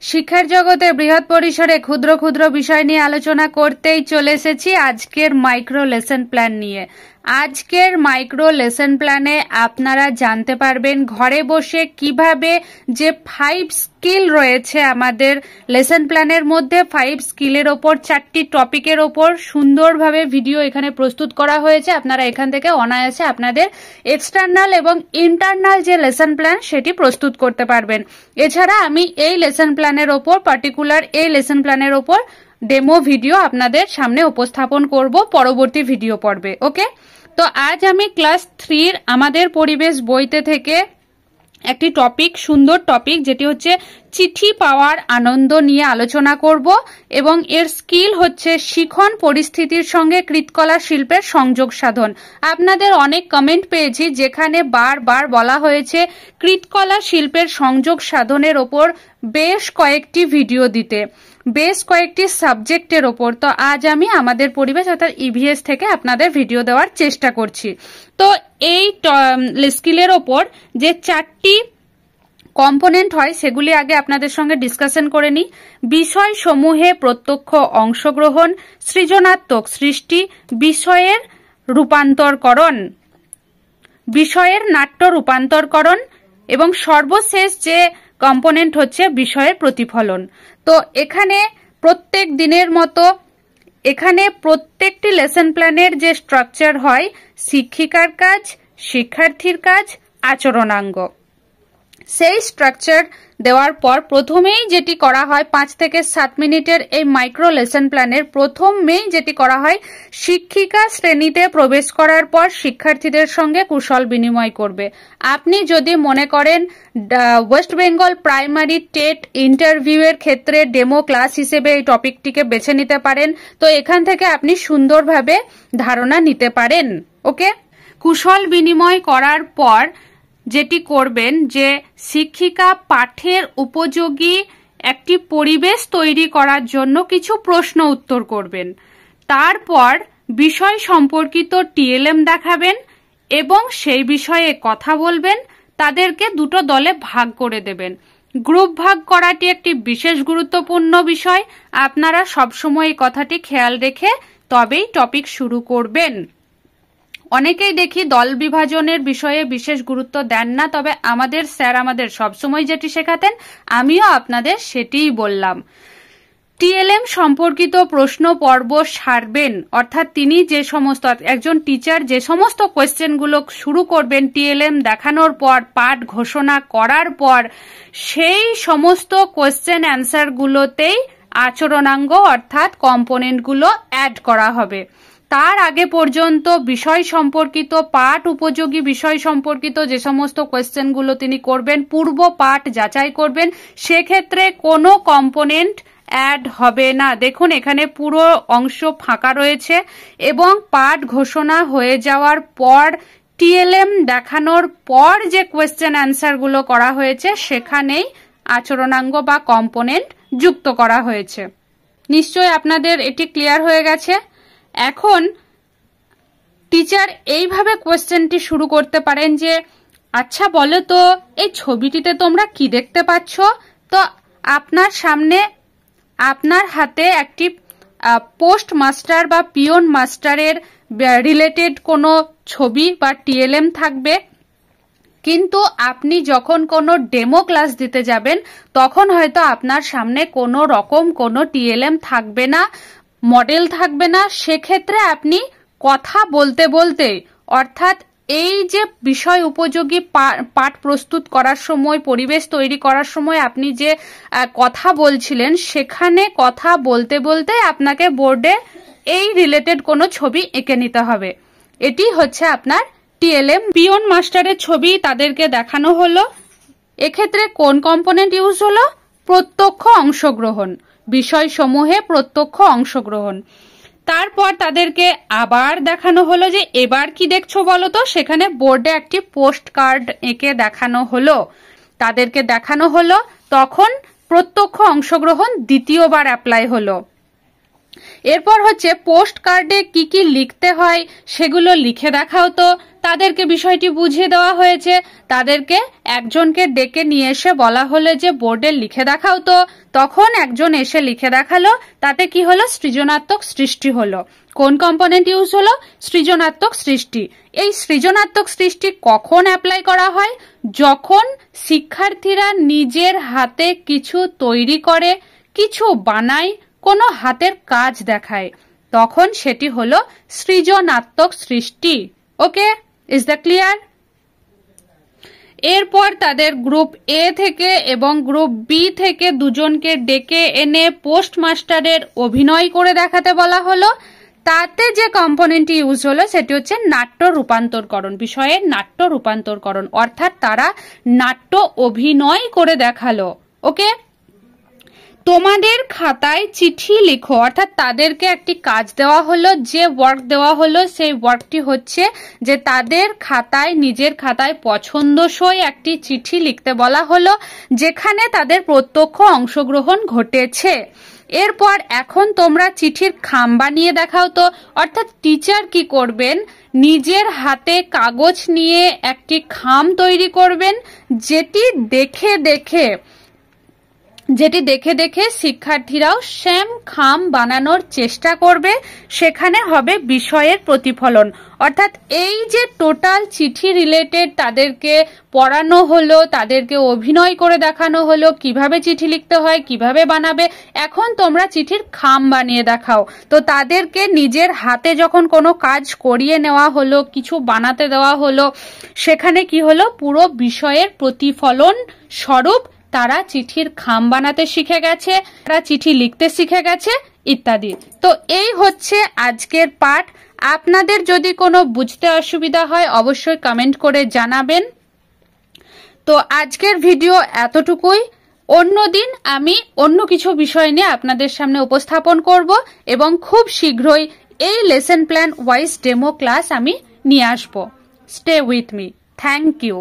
শিক্ষার জগতে বৃহৎ পরিসরে ক্ষুদ্র ক্ষুদ্র বিষয় নিয়ে আলোচনা করতেই চলে এসেছি আজকের মাইক্রো লেসন প্ল্যান নিয়ে। আজকের মাইক্রো লেসন প্ল্যানে আপনারা জানতে পারবেন ঘরে বসে কিভাবে যে 5 স্কিল রয়েছে আমাদের লেসন প্ল্যানের মধ্যে 5 স্কিলের ওপর 4টি টপিকের ওপর সুন্দরভাবে ভিডিও এখানে প্রস্তুত করা হয়েছে। আপনারা এখান থেকে অনায়াসে আপনাদের এক্সটার্নাল এবং ইন্টারনাল যে লেসন প্ল্যান সেটি প্রস্তুত করতে পারবেন। এছাড়া আমি এই লেসন প্ল্যানের ওপর পার্টিকুলার এই লেসন প্ল্যানের ওপর ডেমো ভিডিও আপনাদের সামনে উপস্থাপন করব পরবর্তী ভিডিও পর্বে। ওকে, তো আজ আমি ক্লাস 3 আমাদের পরিবেশ বইতে থেকে একটি টপিক, সুন্দর টপিক, যেটি হচ্ছে চিঠি পাওয়ার আনন্দ নিয়ে আলোচনা করব এবং এর স্কিল হচ্ছে শিখন পরিস্থিতির সঙ্গে কৃতকলা শিল্পের সংযোগ সাধন। আপনাদের অনেক কমেন্ট পেয়েছি যেখানে বারবার বলা হয়েছে কৃতকলা শিল্পের সংযোগ সাধনের ওপর বেশ কয়েকটি ভিডিও দিতে, বেশ কয়েকটি সাবজেক্টের ওপর। তো আজ আমি আমাদের পরিবেশ অর্থাৎ ইভিএস থেকে আপনাদের ভিডিও দেওয়ার চেষ্টা করছি। তো এই স্কিলের ওপর যে 4টি কম্পোনেন্ট হয় সেগুলি আগে আপনাদের সঙ্গে ডিসকাশন করে নিই। বিষয় সমূহে প্রত্যক্ষ অংশগ্রহণ, সৃজনাত্মক সৃষ্টি, বিষয়ের রূপান্তরকরণ, বিষয়ের নাট্য রূপান্তরকরণ এবং সর্বশেষ যে কম্পোনেন্ট হচ্ছে বিষয়ের প্রতিফলন। তো এখানে প্রত্যেক দিনের মতো এখানে প্রত্যেকটি লেসন প্ল্যানের যে স্ট্রাকচার হয়, শিক্ষিকার কাজ, শিক্ষার্থীর কাজ, আচরণাঙ্গ, সেই স্ট্রাকচার দেওয়ার পর প্রথমেই যেটি করা হয় 5 থেকে 7 মিনিটের এই মাইক্রো লেসন প্ল্যানের প্রথমেই যেটি করা হয়, শিক্ষিকা শ্রেণীতে প্রবেশ করার পর শিক্ষার্থীদের সঙ্গে কুশল বিনিময় করবে। আপনি যদি মনে করেন ওয়েস্ট বেঙ্গল প্রাইমারি টেট ইন্টারভিউয়ের ক্ষেত্রে ডেমো ক্লাস হিসেবে এই টপিকটিকে বেছে নিতে পারেন, তো এখান থেকে আপনি সুন্দরভাবে ধারণা নিতে পারেন। ওকে, কুশল বিনিময় করার পর যেটি করবেন যে শিক্ষিকা পাঠের উপযোগী একটি পরিবেশ তৈরি করার জন্য কিছু প্রশ্ন উত্তর করবেন। তারপর বিষয় সম্পর্কিত টিএলএম দেখাবেন এবং সেই বিষয়ে কথা বলবেন। তাদেরকে দুটো দলে ভাগ করে দেবেন। গ্রুপ ভাগ করাটি একটি বিশেষ গুরুত্বপূর্ণ বিষয়। আপনারা সবসময় এই কথাটি খেয়াল রেখে তবেই টপিক শুরু করবেন। অনেকেই দেখি দল বিভাজনের বিষয়ে বিশেষ গুরুত্ব দেন না, তবে আমাদের স্যার আমাদের সবসময় যেটি শেখাতেন আমিও আপনাদের সেটিই বললাম। টিএলএম সম্পর্কিত প্রশ্ন পর্ব সারবেন, অর্থাৎ তিনি যে সমস্ত একজন টিচার যে সমস্ত কোয়েশ্চেনগুলো শুরু করবেন টিএলএম দেখানোর পর, পাঠ ঘোষণা করার পর, সেই সমস্ত কোয়েশ্চেন অ্যান্সারগুলোতেই আচরণাঙ্গ অর্থাৎ কম্পোনেন্টগুলো অ্যাড করা হবে। তার আগে পর্যন্ত বিষয় সম্পর্কিত, পাঠ উপযোগী বিষয় সম্পর্কিত যে সমস্ত কোয়েশ্চেনগুলো তিনি করবেন, পূর্ব পাঠ যাচাই করবেন, সেক্ষেত্রে কোনো কম্পোনেন্ট অ্যাড হবে না। দেখুন এখানে পুরো অংশ ফাঁকা রয়েছে এবং পাঠ ঘোষণা হয়ে যাওয়ার পর টিএলএম দেখানোর পর যে কোয়েশ্চেন অ্যান্সারগুলো করা হয়েছে সেখানেই আচরণাঙ্গ বা কম্পোনেন্ট যুক্ত করা হয়েছে। নিশ্চয়ই আপনাদের এটি ক্লিয়ার হয়ে গেছে। এখন টিচার এইভাবে কোয়েশ্চেনটি শুরু করতে পারেন যে, আচ্ছা বলো তো এই ছবিটিতে তোমরা কি দেখতে পাচ্ছ? তো আপনার সামনে আপনার হাতে একটি পোস্ট মাস্টার বা পিয়ন মাস্টারের রিলেটেড কোনো ছবি বা টিএলএম থাকবে, কিন্তু আপনি যখন কোনো ডেমো ক্লাস দিতে যাবেন তখন হয়তো আপনার সামনে কোনো রকম কোনো টিএলএম থাকবে না, মডেল থাকবে না। সেক্ষেত্রে আপনি কথা বলতে বলতে, অর্থাৎ এই যে বিষয় উপযোগী পাঠ প্রস্তুত করার সময়, পরিবেশ তৈরি করার সময় আপনি যে কথা বলছিলেন, সেখানে কথা বলতে বলতে আপনাকে বোর্ডে এই রিলেটেড কোনো ছবি এঁকে নিতে হবে। এটি হচ্ছে আপনার টিএলএম। পিয়ন মাস্টারের ছবি তাদেরকে দেখানো হলো। এক্ষেত্রে কোন কম্পোনেন্ট ইউজ হলো? প্রত্যক্ষ অংশগ্রহণ, বিষয় সমূহে প্রত্যক্ষ অংশগ্রহণ। তারপর তাদেরকে আবার দেখানো হলো যে এবার কি দেখছো বলো তো। সেখানে বোর্ডে একটি পোস্ট কার্ড এঁকে দেখানো হলো, তাদেরকে দেখানো হলো। তখন প্রত্যক্ষ অংশগ্রহণ দ্বিতীয়বার অ্যাপ্লাই হলো। এরপর হচ্ছে পোস্ট কার্ডে কি কি লিখতে হয় সেগুলো লিখে দেখাও তো। তাদেরকে বিষয়টি বুঝিয়ে দেওয়া হয়েছে। তাদেরকে একজনকে ডেকে নিয়ে এসে বলা হলো যে বোর্ডে লিখে দেখাও। তো তখন একজন এসে লিখে দেখালো। তাতে কি হলো? সৃজনাত্মক সৃষ্টি হলো। কোন কম্পোনেন্ট ইউজ হলো? সৃজনাত্মক সৃষ্টি। এই সৃজনাত্মক সৃষ্টি কখন অ্যাপ্লাই করা হয়? যখন শিক্ষার্থীরা নিজের হাতে কিছু তৈরি করে, কিছু বানায়, কোনো হাতের কাজ দেখায়, তখন সেটি হলো সৃজনাত্মক সৃষ্টি। ওকে, ইজ দ্যাট ক্লিয়ার? এরপর তাদের গ্রুপ এ থেকে এবং গ্রুপ বি থেকে দুজনকে ডেকে এনে পোস্টমাস্টারের অভিনয় করে দেখাতে বলা হলো। তাতে যে কম্পোনেন্টটি ইউজ হলো সেটি হচ্ছে নাট্য রূপান্তরকরণ, বিষয়ের নাট্য রূপান্তরকরণ, অর্থাৎ তারা নাট্য অভিনয় করে দেখালো। ওকে, তোমাদের খাতায় চিঠি লিখো, অর্থাৎ তাদেরকে একটি কাজ দেওয়া হলো। যে ওয়ার্ক দেওয়া হলো সেই ওয়ার্কটি হচ্ছে যে তাদের খাতায়, নিজের খাতায় পছন্দসই একটি চিঠি লিখতে বলা হলো, যেখানে তাদের প্রত্যক্ষ অংশগ্রহণ ঘটেছে। এরপর এখন তোমরা চিঠির খাম বানিয়ে দেখাও তো। অর্থাৎ টিচার কি করবেন? নিজের হাতে কাগজ নিয়ে একটি খাম তৈরি করবেন, যেটি দেখে দেখে শিক্ষার্থীরাও সেম খাম বানানোর চেষ্টা করবে। সেখানে হবে বিষয়ের প্রতিফলন। অর্থাৎ এই যে টোটাল চিঠি রিলেটেড তাদেরকে পড়ানো হলো, তাদেরকে অভিনয় করে দেখানো হলো কিভাবে চিঠি লিখতে হয়, কিভাবে বানাবে। এখন তোমরা চিঠির খাম বানিয়ে দেখাও। তো তাদেরকে নিজের হাতে যখন কোনো কাজ করিয়ে নেওয়া হলো, কিছু বানাতে দেওয়া হলো, সেখানে কি হলো? পুরো বিষয়ের প্রতিফলন স্বরূপ তারা চিঠির খাম বানাতে শিখে গেছে, তারা চিঠি লিখতে শিখে গেছে ইত্যাদি। তো এই হচ্ছে আজকের পাঠ। আপনাদের যদি কোনো বুঝতে অসুবিধা হয় অবশ্যই কমেন্ট করে জানাবেন। তো আজকের ভিডিও এতটুকুই। অন্যদিন আমি অন্য কিছু বিষয় নিয়ে আপনাদের সামনে উপস্থাপন করব এবং খুব শীঘ্রই এই lesson plan wise demo class আমি নিয়ে আসব। Stay with me. Thank you.